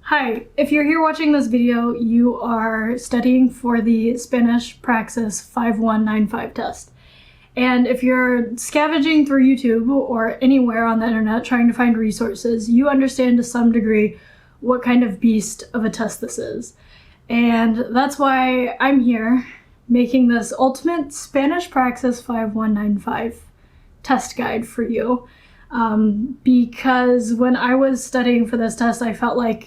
Hi, if you're here watching this video, you are studying for the Spanish Praxis 5195 test. And if you're scavenging through YouTube or anywhere on the internet trying to find resources, you understand to some degree what kind of beast of a test this is. And that's why I'm here making this ultimate Spanish Praxis 5195 test guide for you. Because when I was studying for this test, I felt like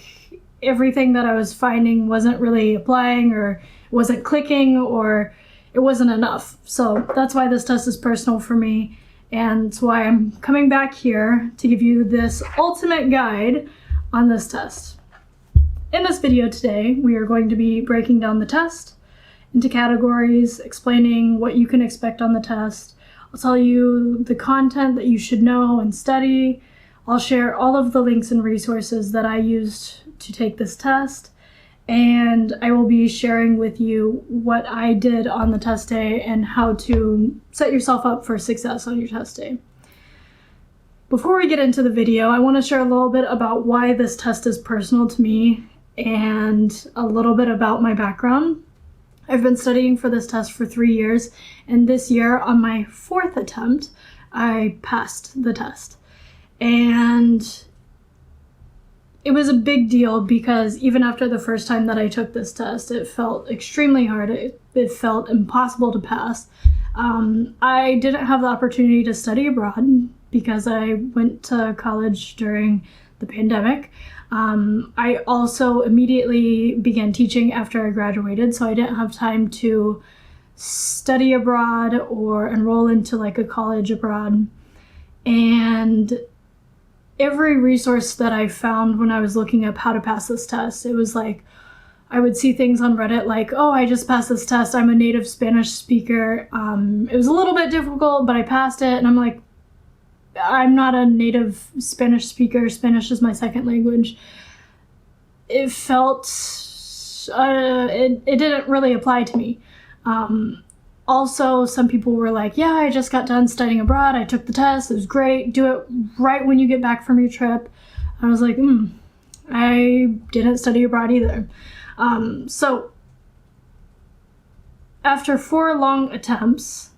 everything that I was finding wasn't really applying, or wasn't clicking, or it wasn't enough. So that's why this test is personal for me, and that's why I'm coming back here to give you this ultimate guide on this test. In this video today, we are going to be breaking down the test into categories, explaining what you can expect on the test. I'll tell you the content that you should know and study. I'll share all of the links and resources that I used to take this test, and I will be sharing with you what I did on the test day and how to set yourself up for success on your test day. Before we get into the video, I want to share a little bit about why this test is personal to me and a little bit about my background. I've been studying for this test for 3 years, and this year, on my 4th attempt, I passed the test. And it was a big deal because even after the first time that I took this test, it felt extremely hard. It felt impossible to pass. I didn't have the opportunity to study abroad because I went to college during the pandemic. I also immediately began teaching after I graduated, so I didn't have time to study abroad or enroll into like a college abroad. And every resource that I found when I was looking up how to pass this test, it was like, I would see things on Reddit like, oh, I just passed this test, I'm a native Spanish speaker. It was a little bit difficult, but I passed it. And I'm like, I'm not a native Spanish speaker. Spanish is my second language. It felt, it didn't really apply to me. Also, some people were like, yeah, I just got done studying abroad. I took the test. It was great. Do it right when you get back from your trip. I was like, I didn't study abroad either. So after 4 long attempts,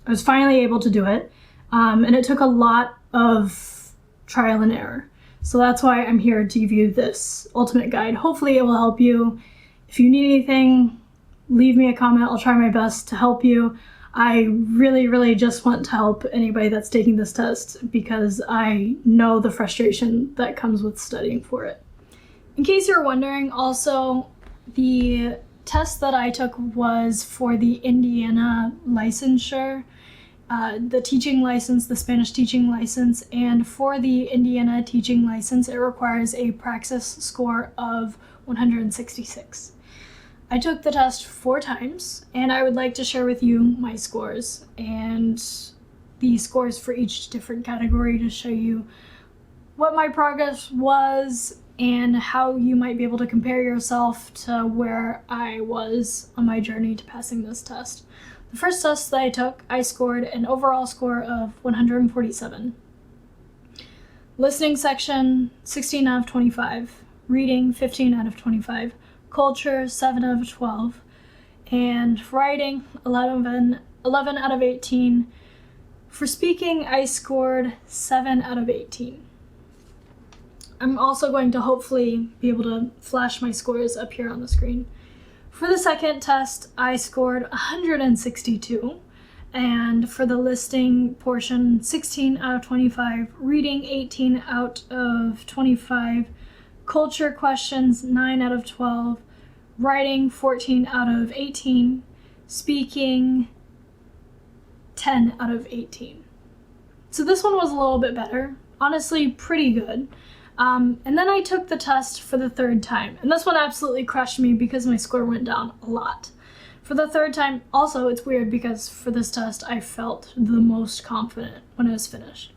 I was finally able to do it. And it took a lot of trial and error. So that's why I'm here to give you this ultimate guide. Hopefully it will help you. If you need anything, leave me a comment. I'll try my best to help you. I really just want to help anybody that's taking this test because I know the frustration that comes with studying for it. In case you're wondering, also, the test that I took was for the Indiana licensure, the teaching license, the Spanish teaching license, and for the Indiana teaching license, it requires a praxis score of 166. I took the test 4 times, and I would like to share with you my scores and the scores for each different category to show you what my progress was and how you might be able to compare yourself to where I was on my journey to passing this test. The first test that I took, I scored an overall score of 147. Listening section, 16 out of 25. Reading, 15 out of 25. Culture, 7 out of 12, and writing, 11 out of 18. For speaking, I scored 7 out of 18. I'm also going to hopefully be able to flash my scores up here on the screen. For the second test, I scored 162, and for the listening portion, 16 out of 25, reading, 18 out of 25, culture questions, 9 out of 12, writing, 14 out of 18, speaking, 10 out of 18. So this one was a little bit better, honestly pretty good. And then I took the test for the 3rd time, and this one absolutely crushed me because my score went down a lot. For the 3rd time, also it's weird because for this test I felt the most confident when I was finished.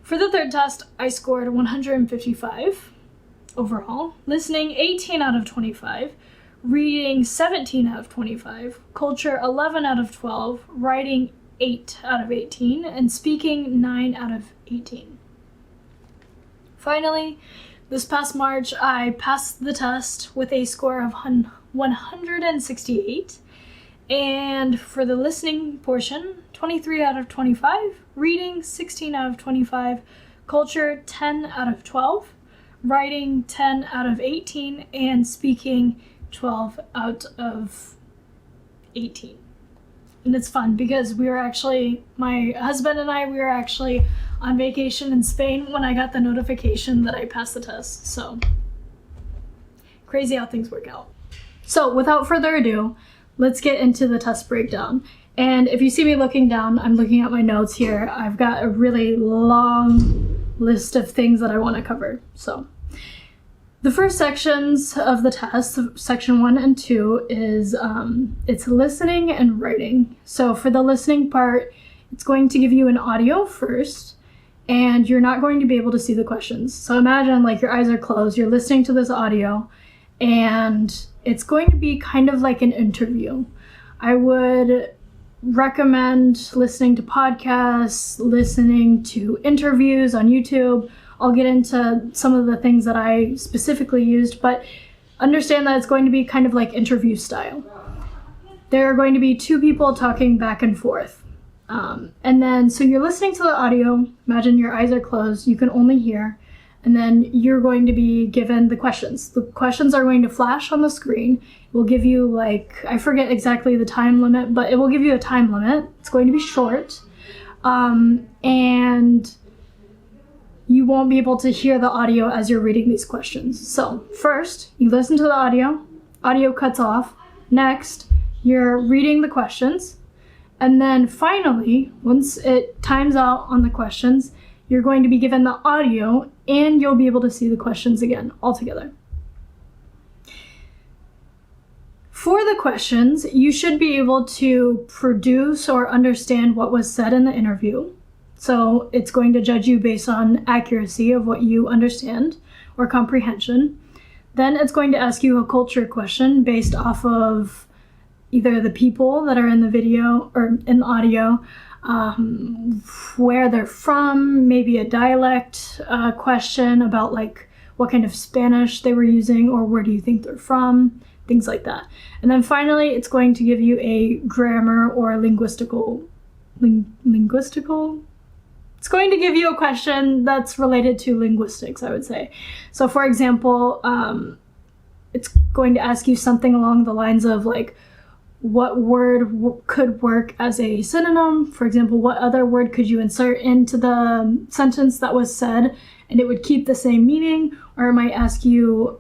For the 3rd test, I scored 155. Overall, listening 18 out of 25, reading 17 out of 25, culture 11 out of 12, writing 8 out of 18, and speaking 9 out of 18. Finally, This past March, I passed the test with a score of 168. And for the listening portion, 23 out of 25, reading 16 out of 25, culture 10 out of 12, writing 10 out of 18, and speaking 12 out of 18. And it's fun because my husband and I were actually on vacation in Spain when I got the notification that I passed the test. So crazy how things work out. So without further ado, let's get into the test breakdown. And if you see me looking down, I'm looking at my notes here. I've got a really long list of things that I want to cover. So the first sections of the test, section 1 and 2, is it's listening and writing. So for the listening part, it's going to give you an audio first, and you're not going to be able to see the questions. So imagine like your eyes are closed, you're listening to this audio, and it's going to be kind of like an interview. I would recommend listening to podcasts, listening to interviews on YouTube. I'll get into some of the things that I specifically used, but understand that it's going to be kind of like interview style. There are going to be two people talking back and forth. And then, so you're listening to the audio, imagine your eyes are closed, you can only hear, and then you're going to be given the questions. The questions are going to flash on the screen. It will give you I forget exactly the time limit, but it will give you a time limit. It's going to be short. And you won't be able to hear the audio as you're reading these questions. So first, you listen to the audio cuts off. Next, you're reading the questions. And then finally, once it times out on the questions, you're going to be given the audio and you'll be able to see the questions again all together. For the questions, you should be able to produce or understand what was said in the interview. So it's going to judge you based on accuracy of what you understand or comprehension. Then it's going to ask you a culture question based off of either the people that are in the video or in the audio, where they're from, maybe a dialect question about what kind of Spanish they were using or where do you think they're from, things like that. And then finally, it's going to give you a grammar or linguistical. It's going to give you a question that's related to linguistics, I would say. So for example, it's going to ask you something along the lines of what word could work as a synonym? For example, what other word could you insert into the sentence that was said and it would keep the same meaning? Or it might ask you,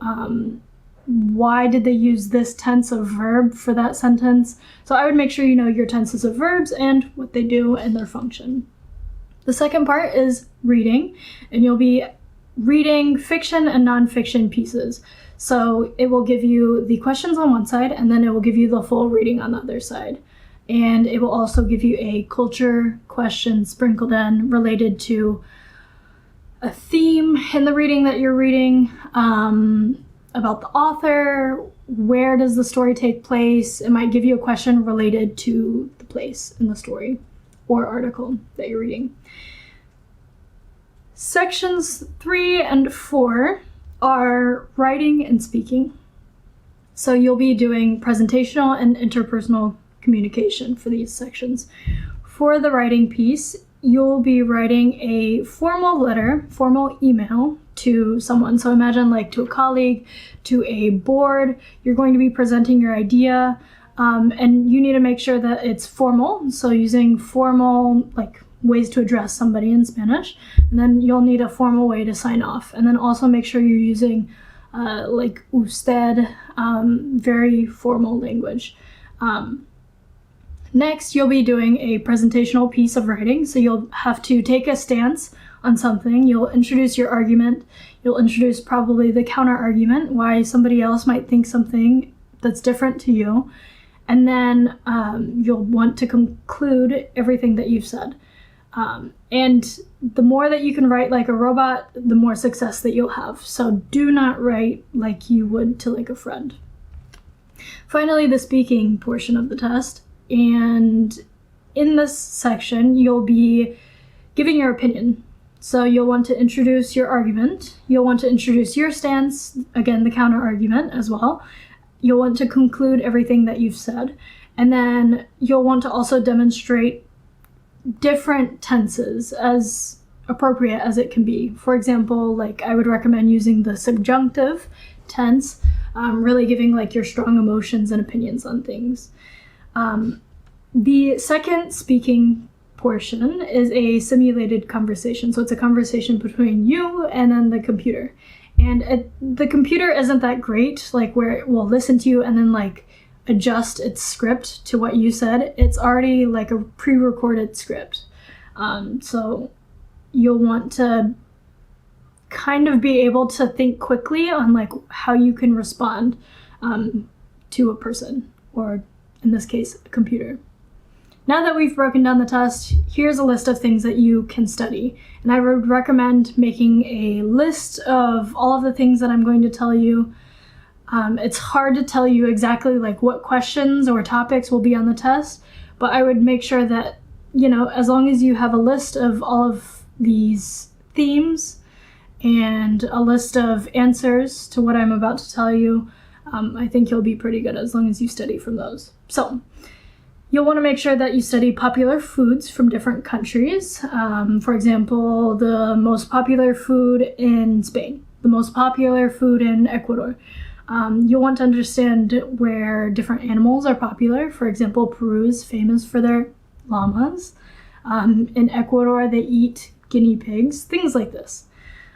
why did they use this tense of verb for that sentence? So I would make sure you know your tenses of verbs and what they do and their function. The second part is reading, and you'll be reading fiction and nonfiction pieces. So it will give you the questions on one side, and then it will give you the full reading on the other side. And it will also give you a culture question sprinkled in related to a theme in the reading that you're reading, about the author, where does the story take place. It might give you a question related to the place in the story or article that you're reading. Sections 3 and 4 are writing and speaking. So you'll be doing presentational and interpersonal communication for these sections. For the writing piece, you'll be writing a formal letter, formal email to someone. So imagine to a colleague, to a board, you're going to be presenting your idea, and you need to make sure that it's formal. So using formal, ways to address somebody in Spanish, and then you'll need a formal way to sign off. And then also make sure you're using usted, very formal language. Next, you'll be doing a presentational piece of writing. So you'll have to take a stance on something. You'll introduce your argument. You'll introduce probably the counter argument, why somebody else might think something that's different to you. And then you'll want to conclude everything that you've said. And the more that you can write like a robot, the more success that you'll have. So do not write like you would to a friend. Finally, the speaking portion of the test. And in this section, you'll be giving your opinion. So you'll want to introduce your argument. You'll want to introduce your stance, again, the counter argument as well. You'll want to conclude everything that you've said. And then you'll want to also demonstrate different tenses as appropriate as it can be. For example, like I would recommend using the subjunctive tense, really giving like your strong emotions and opinions on things. The second speaking portion is a simulated conversation. So it's a conversation between you and then the computer. And the computer isn't that great, like where it will listen to you and then like adjust its script to what you said. It's already like a pre-recorded script. So you'll want to kind of be able to think quickly on like how you can respond to a person, or in this case, a computer. Now that we've broken down the test, here's a list of things that you can study. And I would recommend making a list of all of the things that I'm going to tell you. It's hard to tell you exactly like what questions or topics will be on the test, but I would make sure that, you know, as long as you have a list of all of these themes and a list of answers to what I'm about to tell you, I think you'll be pretty good as long as you study from those. So you'll want to make sure that you study popular foods from different countries. For example, the most popular food in Spain, the most popular food in Ecuador. You'll want to understand where different animals are popular. For example, Peru is famous for their llamas. In Ecuador, they eat guinea pigs, things like this.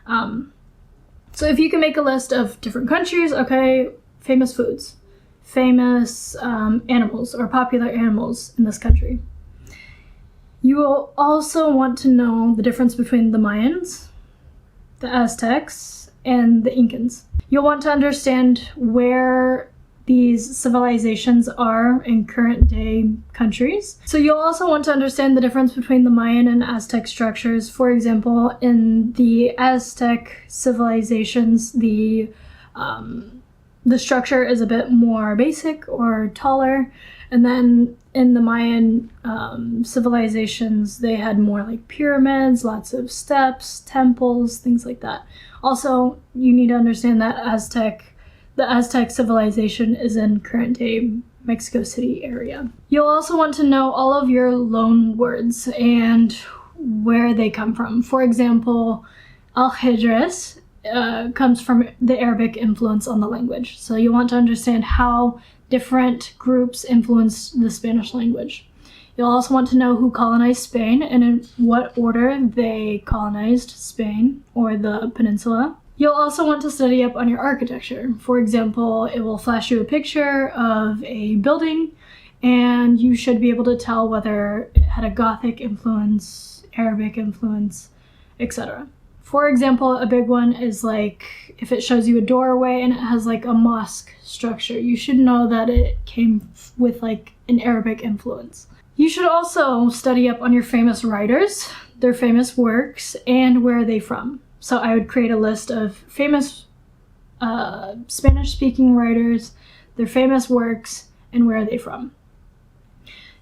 So if you can make a list of different countries, okay, famous foods, famous animals or popular animals in this country. You will also want to know the difference between the Mayans, the Aztecs, and the Incans. You'll want to understand where these civilizations are in current day countries. So you'll also want to understand the difference between the Mayan and Aztec structures. For example, in the Aztec civilizations, the structure is a bit more basic or taller. And then in the Mayan civilizations, they had more like pyramids, lots of steps, temples, things like that. Also, you need to understand that the Aztec civilization is in current day Mexico City area. You'll also want to know all of your loan words and where they come from. For example, al-Hijres comes from the Arabic influence on the language. So you want to understand how different groups influenced the Spanish language. You'll also want to know who colonized Spain and in what order they colonized Spain or the peninsula. You'll also want to study up on your architecture. For example, it will flash you a picture of a building and you should be able to tell whether it had a Gothic influence, Arabic influence, etc. For example, a big one is like if it shows you a doorway and it has like a mosque structure, you should know that it came with like an Arabic influence. You should also study up on your famous writers, their famous works, and where are they from. So I would create a list of famous Spanish-speaking writers, their famous works, and where are they from.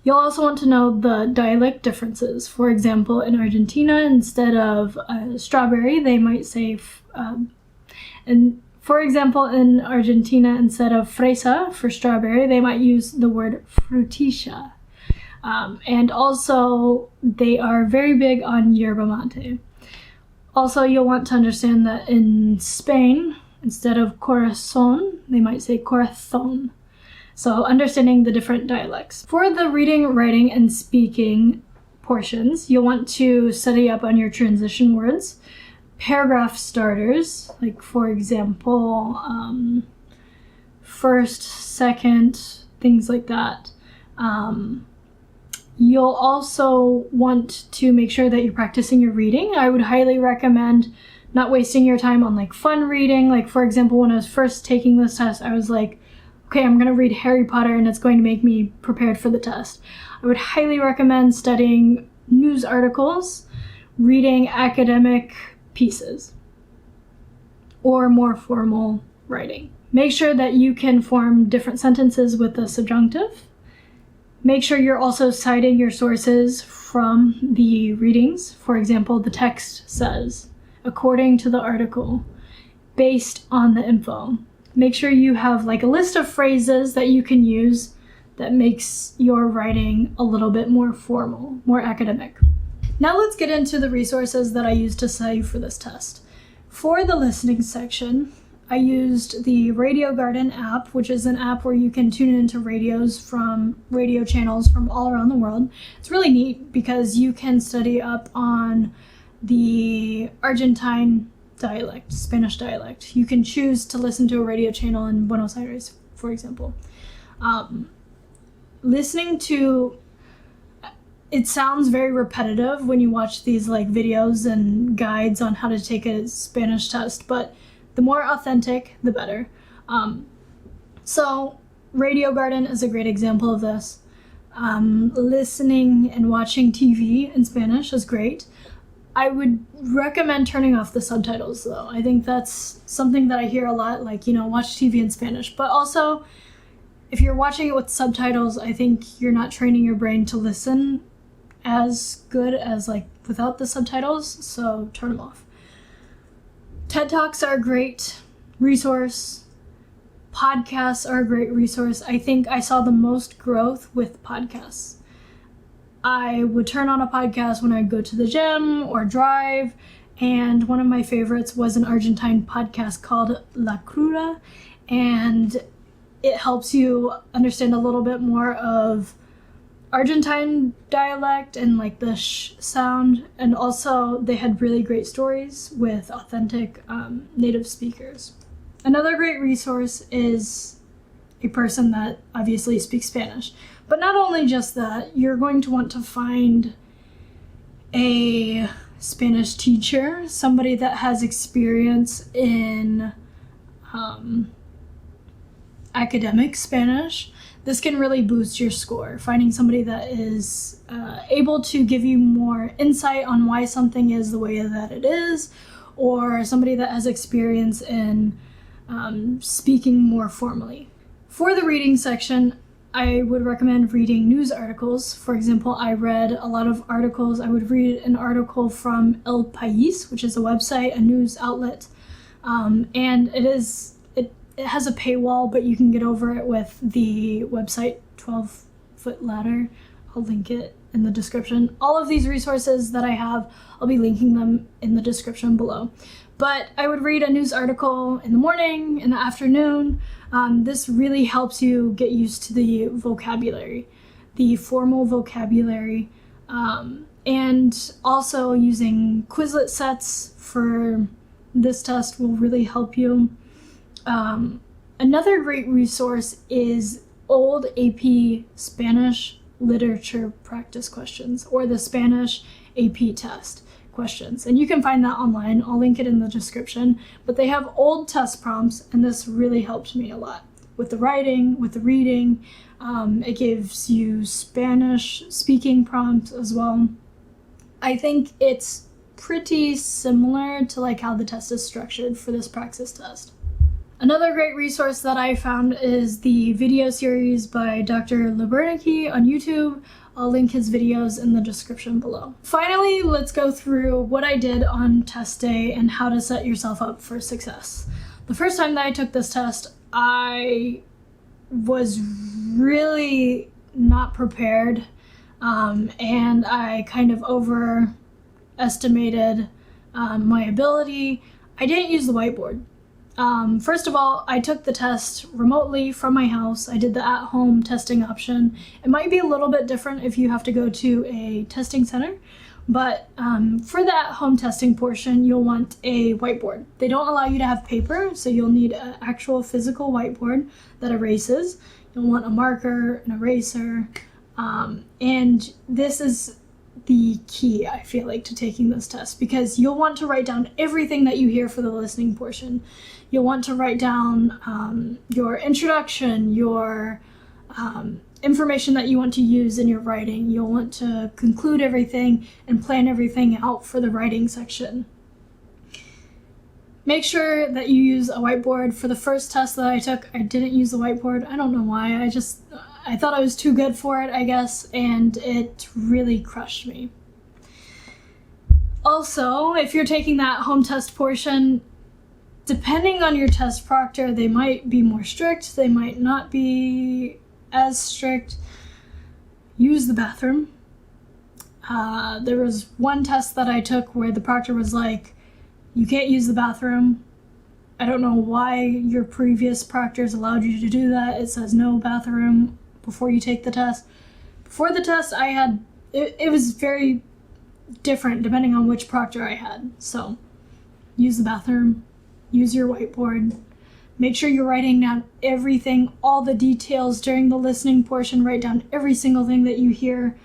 You'll also want to know the dialect differences. For example, in Argentina, instead of strawberry, they might say, and for example, in Argentina, instead of fresa for strawberry, they might use the word frutilla. And also, they are very big on yerba mate. Also, you'll want to understand that in Spain, instead of corazón, they might say corazón. So understanding the different dialects. For the reading, writing, and speaking portions, you'll want to study up on your transition words, paragraph starters, like for example, first, second, things like that. You'll also want to make sure that you're practicing your reading. I would highly recommend not wasting your time on like fun reading. Like for example, when I was first taking this test, I was like, okay, I'm gonna read Harry Potter and it's going to make me prepared for the test. I would highly recommend studying news articles, reading academic pieces, or more formal writing. Make sure that you can form different sentences with the subjunctive. Make sure you're also citing your sources from the readings. For example, the text says, according to the article, based on the info. Make sure you have like a list of phrases that you can use that makes your writing a little bit more formal, more academic. Now let's get into the resources that I used to study for this test. For the listening section, I used the Radio Garden app, which is an app where you can tune into radio channels from all around the world. It's really neat because you can study up on the Argentine dialect, Spanish dialect. You can choose to listen to a radio channel in Buenos Aires, for example. Listening to it sounds very repetitive when you watch these like videos and guides on how to take a Spanish test, but the more authentic, the better. So Radio Garden is a great example of this. Listening and watching TV in Spanish is great. I would recommend turning off the subtitles though. I think that's something that I hear a lot, like, watch TV in Spanish. But also, if you're watching it with subtitles, I think you're not training your brain to listen as good as like without the subtitles, so turn them off. TED Talks are a great resource. Podcasts are a great resource. I think I saw the most growth with podcasts. I would turn on a podcast when I'd go to the gym or drive, and one of my favorites was an Argentine podcast called La Cruda, and it helps you understand a little bit more of Argentine dialect and like the sh sound, and also they had really great stories with authentic native speakers. Another great resource is a person that obviously speaks Spanish, but not only just that, you're going to want to find a Spanish teacher, somebody that has experience in academic Spanish. This can really boost your score. Finding somebody that is able to give you more insight on why something is the way that it is, or somebody that has experience in speaking more formally. For the reading section, I would recommend reading news articles. For example, I read a lot of articles. I would read an article from El País, which is a website, a news outlet, and it has a paywall, but you can get over it with the website 12-Foot Ladder. I'll link it in the description. All of these resources that I have, I'll be linking them in the description below. But I would read a news article in the morning, in the afternoon. This really helps you get used to the vocabulary, the formal vocabulary, and also using Quizlet sets for this test will really help you. Another great resource is old AP Spanish literature practice questions, or the Spanish AP test questions. And you can find that online. I'll link it in the description. But they have old test prompts, and this really helped me a lot. With the writing, with the reading, it gives you Spanish speaking prompts as well. I think it's pretty similar to like how the test is structured for this Praxis test. Another great resource that I found is the video series by Dr. Libernicki on YouTube. I'll link his videos in the description below. Finally, let's go through what I did on test day and how to set yourself up for success. The first time that I took this test, I was really not prepared, and I kind of overestimated my ability. I didn't use the whiteboard. First of all, I took the test remotely from my house. I did the at-home testing option. It might be a little bit different if you have to go to a testing center, but for the at-home testing portion, you'll want a whiteboard. They don't allow you to have paper, so you'll need an actual physical whiteboard that erases. You'll want a marker, an eraser, and this is the key, I feel like, to taking this test, because you'll want to write down everything that you hear for the listening portion. You'll want to write down your introduction, your information that you want to use in your writing. You'll want to conclude everything and plan everything out for the writing section. Make sure that you use a whiteboard. For the first test that I took, I didn't use the whiteboard. I don't know why. I thought I was too good for it, I guess, and it really crushed me. Also, if you're taking that home test portion, depending on your test proctor, they might be more strict, they might not be as strict. Use the bathroom. There was one test that I took where the proctor was like, you can't use the bathroom. I don't know why your previous proctors allowed you to do that. It says no bathroom before you take the test. Before the test, it was very different depending on which proctor I had. So use the bathroom, use your whiteboard, make sure you're writing down everything, all the details during the listening portion, write down every single thing that you hear,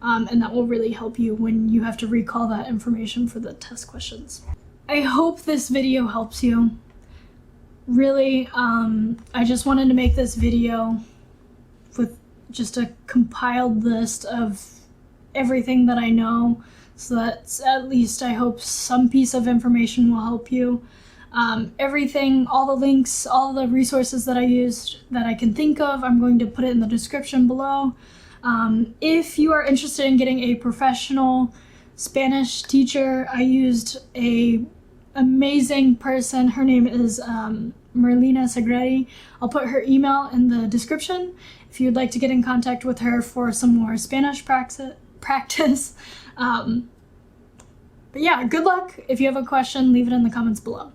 and that will really help you when you have to recall that information for the test questions. I hope this video helps you. Really, I just wanted to make this video with just a compiled list of everything that I know, so that at least I hope some piece of information will help you. Everything, all the links, all the resources that I used that I can think of, I'm going to put it in the description below. If you are interested in getting a professional Spanish teacher, I used a amazing person. Her name is Merlina Sagretti. I'll put her email in the description if you'd like to get in contact with her for some more Spanish practice. But yeah, good luck. If you have a question, leave it in the comments below.